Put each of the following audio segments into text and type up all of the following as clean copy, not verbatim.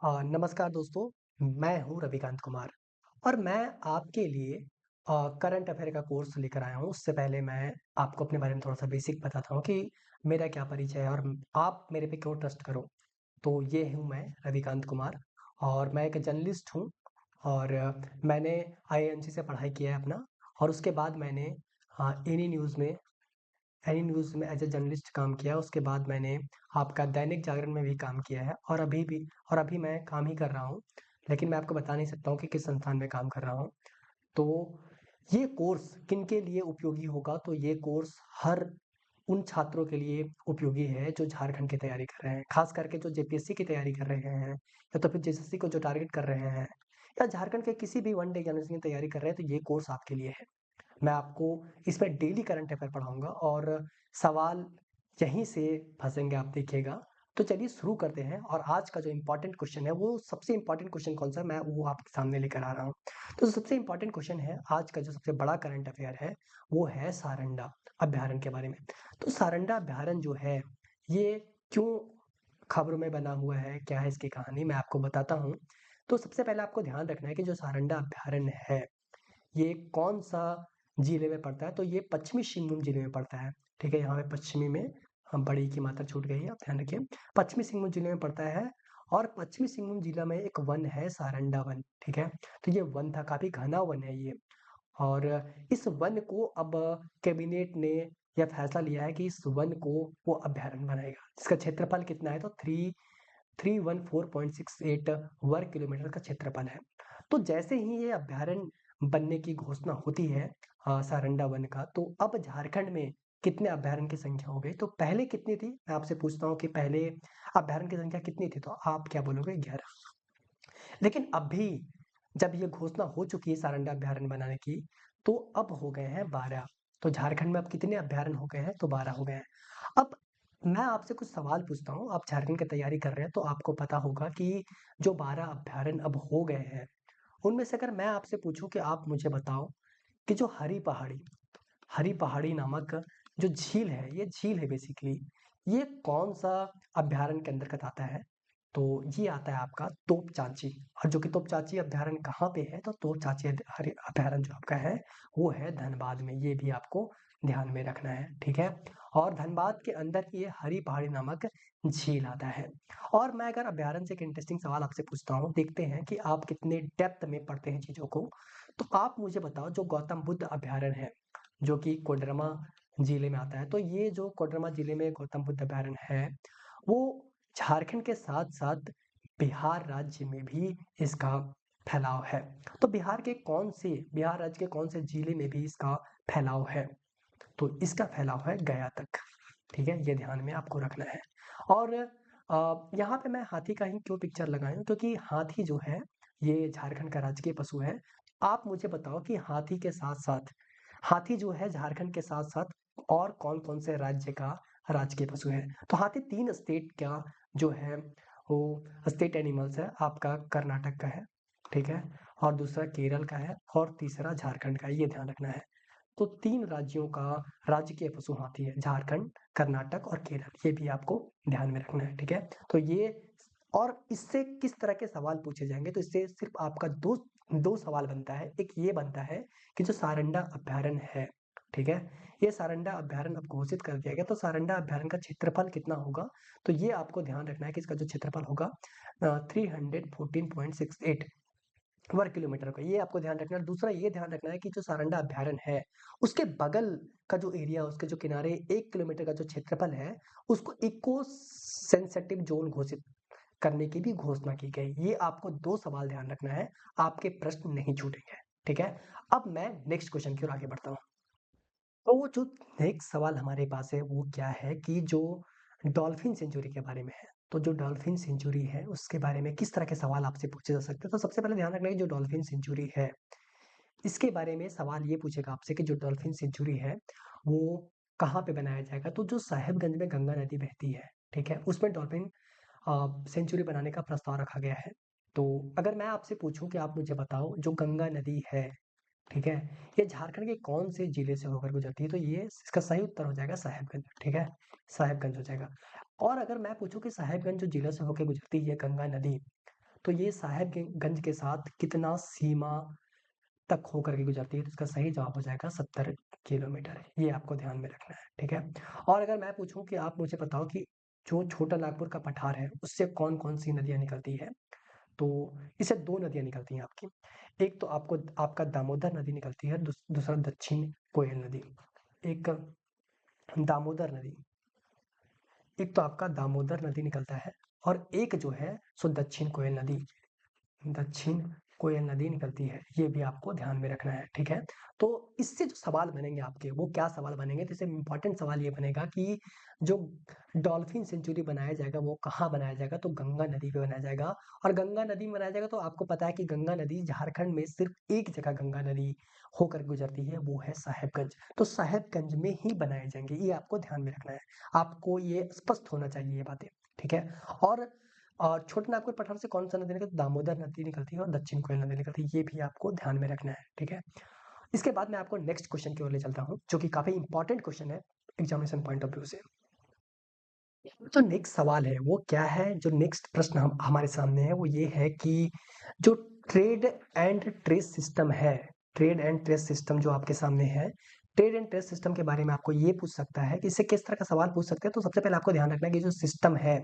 नमस्कार दोस्तों, मैं हूँ रविकांत कुमार और मैं आपके लिए करंट अफ़ेयर का कोर्स लेकर आया हूँ। उससे पहले मैं आपको अपने बारे में थोड़ा-सा बेसिक बताता हूँ कि मेरा क्या परिचय है और आप मेरे पे क्यों ट्रस्ट करो। तो ये हूँ मैं रविकांत कुमार और मैं एक जर्नलिस्ट हूँ और मैंने आईएनसी से पढ़ाई किया है अपना और उसके बाद मैंने एनी न्यूज़ में एज़ अ जर्नलिस्ट काम किया। उसके बाद मैंने आपका दैनिक जागरण में भी काम किया है और अभी मैं काम ही कर रहा हूँ। लेकिन मैं आपको बता नहीं सकता हूँ कि किस संस्थान में काम कर रहा हूँ। तो ये कोर्स किनके लिए उपयोगी होगा? तो ये कोर्स हर उन छात्रों के लिए उपयोगी है जो झारखंड की तैयारी कर रहे हैं। ख़ास करके जो जेपीएससी की तैयारी कर रहे हैं या तो फिर जेएसएससी को जो टारगेट कर रहे हैं या झारखंड के किसी भी वन डे एग्ज़ामिनेशन की तैयारी कर रहे हैं, तो ये कोर्स आपके लिए है। मैं आपको इसमें डेली करंट अफेयर पढ़ाऊँगा और सवाल यहीं से फँसेंगे आप देखिएगा। तो चलिए शुरू करते हैं और आज का जो इम्पोर्टेंट क्वेश्चन है वो सबसे इम्पोर्टेंट क्वेश्चन कौन-सा है मैं वो आपके सामने लेकर आ रहा हूँ। तो सबसे इम्पोर्टेंट क्वेश्चन है आज का जो सबसे बड़ा करंट अफेयर है वो है सारंडा अभयारण्य के बारे में। तो सारंडा अभयारण्य जो है ये क्यों खबरों में बना हुआ है, क्या है इसकी कहानी मैं आपको बताता हूँ। तो सबसे पहले आपको ध्यान रखना है कि जो सारंडा अभयारण्य है ये कौन-सा जिले में पड़ता है? तो ये पश्चिमी सिंहभूम जिले में पड़ता है, ठीक है? यहाँ पे पश्चिमी में बड़ी की मात्रा छूट गई है, आप ध्यान रखिए। पश्चिमी सिंहभूम जिले में पड़ता है और पश्चिमी सिंहभूम जिला में एक वन है सारंडा वन, ठीक है? तो ये वन था, काफ़ी घना वन है ये और इस वन को अब कैबिनेट ने यह फैसला लिया है कि इस वन को वो अभयारण्य बनाएगा। इसका क्षेत्रफल कितना है? तो 314.68 वर्ग किलोमीटर का क्षेत्रफल है। तो जैसे ही ये अभयारण्य बनने की घोषणा होती है सारंडा वन का, तो अब झारखंड में कितने अभयारण्य की संख्या हो गई? तो पहले कितनी थी? मैं आपसे पूछता हूँ कि पहले अभयारण्य की संख्या कितनी थी? तो आप क्या बोलोगे? 11। लेकिन अभी जब ये घोषणा हो चुकी है सारंडा अभयारण्य बनाने की, तो अब हो गए हैं 12। तो झारखंड में अब कितने अभयारण्य हो गए हैं? तो 12 हो गए हैं। अब मैं आपसे कुछ सवाल पूछता हूँ, आप झारखंड की तैयारी कर रहे हैं तो आपको पता होगा कि जो 12 अभयारण्य अब हो गए हैं, उनमें से अगर मैं आपसे पूछूँ कि आप मुझे बताओ कि जो हरी पहाड़ी नामक जो झील है, ये झील है बेसिकली, ये कौन-सा अभयारण्य के अंतर्गत आता है? तो ये आता है आपका तोपचांची और जो कि तोपचांची अभयारण्य कहाँ पे है? तो तोपचांची हरि अभयारण्य जो आपका है, वो है धनबाद में। ये भी आपको ध्यान में रखना है, ठीक है? और धनबाद के अंदर ये हरी पहाड़ी नामक झील आता है। और मैं अगर अभयारण्य से एक इंटरेस्टिंग सवाल आपसे पूछता हूँ, देखते हैं कि आप कितने डेप्थ में पढ़ते हैं चीज़ों को। तो आप मुझे बताओ जो गौतम बुद्ध अभयारण्य है, जो कि कोडरमा जिले में आता है, तो ये जो कोडरमा जिले में गौतम बुद्ध अभयारण्य है, वो झारखंड के साथ-साथ बिहार राज्य में भी इसका फैलाव है। तो बिहार राज्य के कौन से जिले में भी इसका फैलाव है? तो इसका फैलाव है गया तक, ठीक है? ये ध्यान में आपको रखना है। और यहाँ पे मैं हाथी का ही क्यों पिक्चर लगाया हूँ क्योंकि हाथी जो है, ये झारखंड का राजकीय पशु है। आप मुझे बताओ कि हाथी जो है झारखंड के साथ-साथ और कौन-कौन से राज्य का राजकीय पशु है? तो हाथी 3 स्टेट का जो है वो स्टेट एनिमल्स है, आपका कर्नाटक का है, ठीक है? और दूसरा केरल का है और तीसरा झारखंड का है, ये ध्यान रखना है। तो 3 राज्यों का राजकीय पशु हाथी है, झारखंड, कर्नाटक और केरल, ये भी आपको ध्यान में रखना है, ठीक है? तो ये और इससे किस तरह के सवाल पूछे जाएँगे, तो इससे सिर्फ़ आपका 2 सवाल बनता है। एक ये बनता है कि जो सारंडा अभयारण्य है, ठीक है? ये सारंडा अभयारण्य अब घोषित कर दिया गया, तो सारंडा अभयारण्य का क्षेत्रफल कितना होगा? तो ये आपको ध्यान रखना है कि इसका जो क्षेत्रफल होगा 314.68 वर्ग किलोमीटर का, ये आपको ध्यान रखना है। दूसरा ये ध्यान रखना है कि जो सारंडा अभयारण्य है, उसके बगल का जो एरिया, उसके जो किनारे 1 किलोमीटर का जो क्षेत्रफल है, उसको इको सेंसिटिव ज़ोन घोषित करने की भी घोषणा की गई। ये आपको 2 सवाल ध्यान रखना है, आपके प्रश्न नहीं छूटेंगे, ठीक है? अब मैं नेक्स्ट क्वेश्चन की ओर आगे बढ़ता हूँ। तो वो जो नेक्स्ट सवाल हमारे पास है, वो क्या है कि जो डॉल्फिन सेंचुरी के बारे में है। तो जो डॉल्फिन सेंचुरी है, उसके बारे में किस तरह के सवाल आपसे पूछे जा सकते हैं? तो सबसे पहले ध्यान रखना है कि जो डॉल्फिन सेंचुरी है, इसके बारे में सवाल ये पूछेगा आपसे कि जो डॉल्फिन सेंचुरी है, वो कहाँ पे बनाया जाएगा? तो जो साहेबगंज में गंगा नदी बहती है, ठीक है? उसमें डॉल्फिन सेंचुरी बनाने का प्रस्ताव रखा गया है। तो अगर मैं आपसे पूछूँ कि आप मुझे बताओ जो गंगा नदी है, ठीक है? ये झारखंड के कौन से जिले से होकर गुजरती है? तो ये इसका सही उत्तर हो जाएगा साहेबगंज, ठीक है? साहेबगंज हो जाएगा। और अगर मैं पूछूँ कि साहेबगंज जो जिले से होके गुजरती है गंगा नदी, तो ये साहेबगंज के साथ कितना सीमा तक होकर के गुजरती है? तो इसका सही जवाब हो जाएगा 70 किलोमीटर। ये आपको ध्यान में रखना है, ठीक है? और अगर मैं पूछूँ कि आप मुझे बताओ कि जो छोटा नागपुर का पठार है, उससे कौन-कौन सी नदियाँ निकलती है? तो इससे 2 नदियाँ निकलती हैं आपकी। एक तो आपका दामोदर नदी निकलती है, दूसरा दक्षिण कोयल नदी। एक दामोदर नदी एक तो आपका दामोदर नदी निकलता है और एक जो है सो दक्षिण कोयल नदी निकलती है। ये भी आपको ध्यान में रखना है, ठीक है? तो इससे जो सवाल बनेंगे आपके, वो क्या सवाल बनेंगे? तो इससे इम्पोर्टेंट सवाल ये बनेगा कि जो डॉल्फिन सेंचुरी बनाया जाएगा, वो कहाँ बनाया जाएगा? तो गंगा नदी पे बनाया जाएगा। और गंगा नदी में बनाया जाएगा तो आपको पता है कि गंगा नदी झारखंड में सिर्फ एक जगह गंगा नदी होकर गुजरती है, वो है साहेबगंज। तो साहेबगंज में ही बनाए जाएँगे, ये आपको ध्यान में रखना है। आपको ये स्पष्ट होना चाहिए ये बातें, ठीक है? और छोटे नागपुर पठार से कौन सा नदी निकलती है? दामोदर नदी निकलती है और दक्षिण कोयल नदी निकलती है। ये भी आपको ध्यान में रखना है, ठीक है? इसके बाद मैं आपको नेक्स्ट क्वेश्चन की ओर ले चलता हूँ, जो कि काफी इंपॉर्टेंट क्वेश्चन है एग्जामिनेशन पॉइंट ऑफ व्यू से। जो नेक्स्ट सवाल है वो क्या है? जो नेक्स्ट प्रश्न हमारे सामने है वो ये है कि जो ट्रेड एंड ट्रेस सिस्टम है, ट्रेड एंड ट्रेस सिस्टम जो आपके सामने है, ट्रेड एंड ट्रेस सिस्टम के बारे में आपको ये पूछ सकता है कि इससे किस तरह का सवाल पूछ सकते हैं। तो सबसे पहले आपको ध्यान रखना है कि जो सिस्टम है,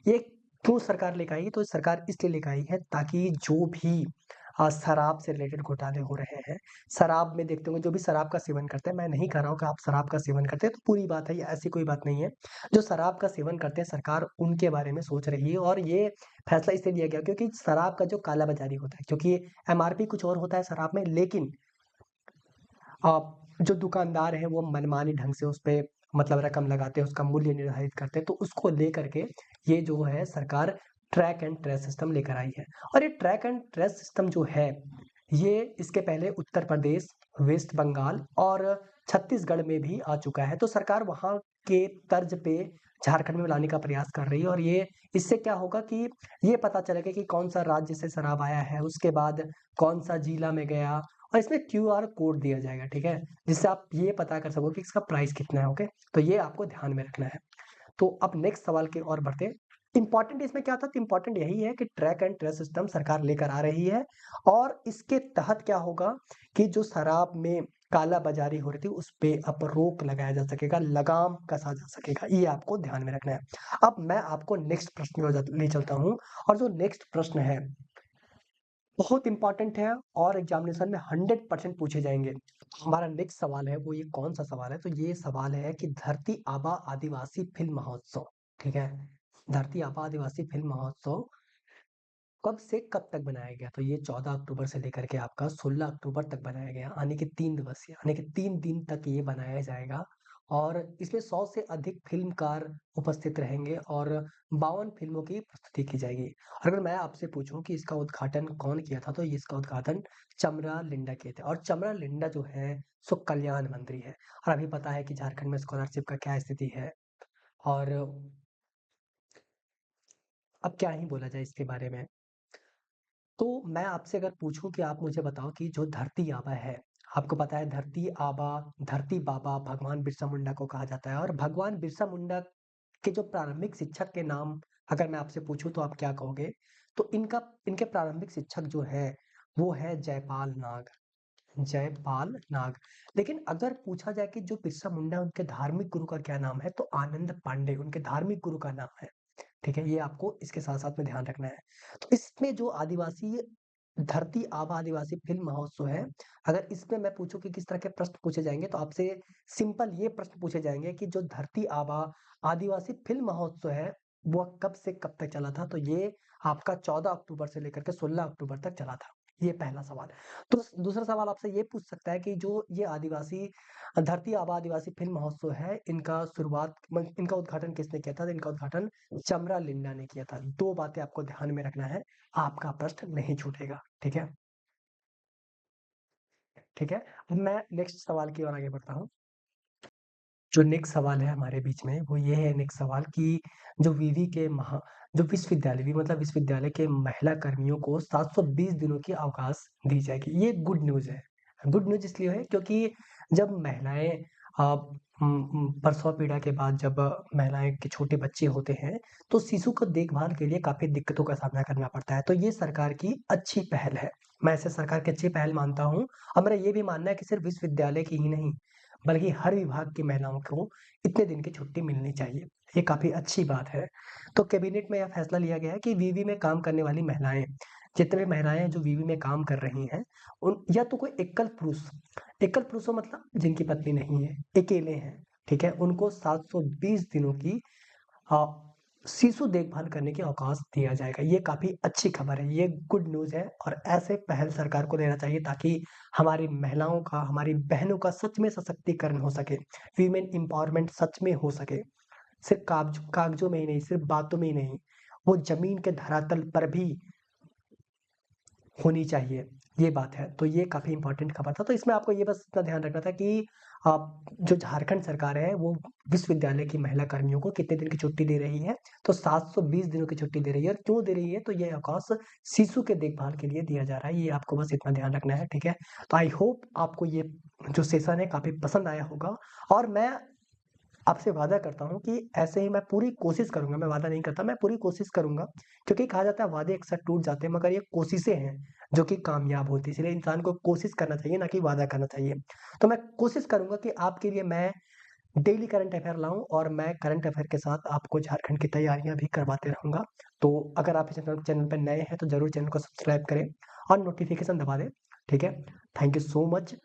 ये क्यों सरकार लेकर आई? तो सरकार इसलिए लेकर आई है ताकि जो भी शराब से रिलेटेड घोटाले हो रहे हैं, शराब में देखते होंगे जो भी शराब का सेवन करते हैं, मैं नहीं कह रहा हूँ कि आप शराब का सेवन करते हैं तो पूरी बात है, ये ऐसी कोई बात नहीं है। जो शराब का सेवन करते हैं, सरकार उनके बारे में सोच रही है और ये फैसला इसलिए लिया गया क्योंकि शराब का जो कालाबाजारी होता है, क्योंकि एमआरपी कुछ और होता है शराब में, लेकिन जो दुकानदार हैं वो मनमानी ढंग से उसपे मतलब रकम लगाते हैं, उसका मूल्य निर्धारित करते हैं, तो उसको लेकर के ये जो है सरकार ट्रैक एंड ट्रेस सिस्टम लेकर आई है। और ये ट्रैक एंड ट्रेस सिस्टम जो है, ये इसके पहले उत्तर प्रदेश, वेस्ट बंगाल और छत्तीसगढ़ में भी आ चुका है। तो सरकार वहाँ के तर्ज पे झारखंड में लाने का प्रयास कर रही है और ये इससे क्या होगा कि ये पता चलेगा कि कौन सा राज्य से शराब आया है, उसके बाद कौन सा जिला में गया और इसमें क्यूआर कोड दिया जाएगा, ठीक है? जिससे आप ये पता कर सको कि इसका प्राइस कितना है, ओके? तो ये आपको ध्यान में रखना है। तो अब नेक्स्ट सवाल की ओर बढ़ते हैं। इम्पोर्टेंट इसमें क्या था? तो इम्पोर्टेंट यही है कि ट्रैक एंड ट्रेस सिस्टम सरकार लेकर आ रही है और इसके तहत क्या होगा कि जो शराब में कालाबाजारी हो रही थी, उस पे अब रोक लगाया जा सकेगा, लगाम कसा जा सकेगा। ये आपको ध्यान में रखना है। अब मैं आपको नेक्स्ट प्रश्न की ओर ले चलता हूँ और जो नेक्स्ट प्रश्न है बहुत इंपॉर्टेंट है और एग्जामिनेशन में 100% पूछे जाएंगे। हमारा नेक्स्ट सवाल है वो ये कौन सा सवाल है? तो ये सवाल है कि धरती आबा आदिवासी फिल्म महोत्सव, ठीक है? धरती आबा आदिवासी फिल्म महोत्सव कब से कब तक बनाया गया? तो ये 14 अक्टूबर से लेकर के आपका 16 अक्टूबर तक बनाया गया, यानी कि 3 दिवसीय, यानी कि 3 दिन तक ये बनाया जाएगा और इसमें 100 से अधिक फिल्मकार उपस्थित रहेंगे और 52 फिल्मों की प्रस्तुति की जाएगी। और अगर मैं आपसे पूछूं कि इसका उद्घाटन कौन किया था, तो ये इसका उद्घाटन चमरा लिंडा किए थे और चमरा लिंडा जो है सो कल्याण मंत्री है। और अभी पता है कि झारखंड में स्कॉलरशिप का क्या स्थिति है और अब क्या ही बोला जाए इसके बारे में। तो मैं आपसे अगर पूछूं कि आप मुझे बताओ कि जो धरती आबा है, आपको पता है धरती आबा, धरती बाबा भगवान बिरसा मुंडा को कहा जाता है और भगवान बिरसा मुंडा के जो प्रारंभिक शिक्षक के नाम अगर मैं आपसे पूछूं तो आप क्या कहोगे? तो इनके प्रारंभिक शिक्षक जो है वो है जयपाल नाग, जयपाल नाग। लेकिन अगर पूछा जाए कि जो बिरसा मुंडा है उनके धार्मिक गुरु का क्या नाम है, तो आनंद पांडे उनके धार्मिक गुरु का नाम है, ठीक है? ये आपको इसके साथ-साथ में ध्यान रखना है। तो इसमें जो आदिवासी धरती आबा आदिवासी फिल्म महोत्सव है, अगर इसमें मैं पूछूँ कि किस तरह के प्रश्न पूछे जाएँगे, तो आपसे सिंपल ये प्रश्न पूछे जाएँगे कि जो धरती आबा आदिवासी फिल्म महोत्सव है, वह कब से कब तक चला था? तो ये आपका 14 अक्टूबर से लेकर के 16 अक्टूबर तक चला था। ये पहला सवाल। तो दूसरा सवाल आपसे ये पूछ सकता है कि जो ये आदिवासी धरती आबा आदिवासी फिल्म महोत्सव है, इनका उद्घाटन किसने किया था? तो इनका उद्घाटन चमरा लिंडा ने किया था। 2 बातें आपको ध्यान में रखना है, आपका प्रश्न नहीं छूटेगा, ठीक है? ठीक है? अब मैं नेक्स्ट सवाल की ओर आगे बढ़ता हूँ। जो नेक्स्ट सवाल है हमारे बीच में, वो ये है नेक्स्ट सवाल कि जो विवि के महा जो विश्वविद्यालय मतलब विश्वविद्यालय के महिला कर्मियों को 720 दिनों की अवकाश दी जाएगी। ये गुड न्यूज़ है। गुड न्यूज़ इसलिए है क्योंकि जब महिलाएँ अ, प्रसव पीड़ा के बाद जब महिलाएँ के छोटे बच्चे होते हैं, तो शिशु को देखभाल के लिए काफ़ी दिक्कतों का सामना करना पड़ता है। तो ये सरकार की अच्छी पहल है। मैं इसे सरकार की अच्छी पहल मानता हूँ और मेरा ये भी मानना है कि सिर्फ़ विश्वविद्यालय की ही नहीं, बल्कि हर विभाग की महिलाओं को इतने दिन की छुट्टी मिलनी चाहिए। ये काफ़ी अच्छी बात है। तो कैबिनेट में यह फैसला लिया गया है कि विवि में काम करने वाली महिलाएँ, जितने भी महिलाएँ हैं जो विवि में काम कर रही हैं, उन या तो कोई एकल पुरुषों मतलब जिनकी पत्नी नहीं है, अकेले हैं, ठीक है? उनको 720 दिनों की अ, शिशु देखभाल करने की अवकाश दिया जाएगा। ये काफ़ी अच्छी खबर है, ये गुड न्यूज़ है और ऐसे पहल सरकार को लेना चाहिए ताकि हमारी महिलाओं का, हमारी बहनों का सच में सशक्तिकरण हो सके, वीमेन एम्पावरमेंट सच में हो सके। सिर्फ़ कागज़ों में ही नहीं, सिर्फ़ बातों में ही नहीं, वो ज़मीन के धरातल पर भी होनी चाहिए, ये बात है। तो ये काफ़ी इम्पोर्टेंट खबर था, तो इसमें आपको ये बस इतना ध्यान रखना था कि जो झारखंड सरकार है, वो विश्वविद्यालय की महिला कर्मियों को कितने दिन की छुट्टी दे रही है, तो 720 दिनों की छुट्टी दे रही है और क्यों दे रही है, तो ये अवकाश शिशु के देखभाल के लिए दिया जा रहा है, ये आपको बस इतना ध्यान रखना है, ठीक है? तो आई होप आपको ये जो सेशन है काफ़ी पसंद आया होगा और मैं आपसे वादा करता हूँ कि ऐसे ही मैं पूरी कोशिश करूँगा, मैं वादा नहीं करता, मैं पूरी कोशिश करूँगा क्योंकि कहा जाता है वादे अक्सर टूट जाते हैं मगर ये कोशिशें हैं जो कि कामयाब होती हैं, इसलिए इंसान को कोशिश करना चाहिए ना कि वादा करना चाहिए। तो मैं कोशिश करूँगा कि आपके लिए मैं डेली करंट अफेयर लाऊँ और मैं करंट अफेयर के साथ आपको झारखंड की तैयारियाँ भी करवाते रहूँगा। तो अगर आप इस चैनल पे नए हैं तो ज़रूर चैनल को सब्सक्राइब करें और नोटिफ़िकेशन दबा दें, ठीक है? Thank you so much.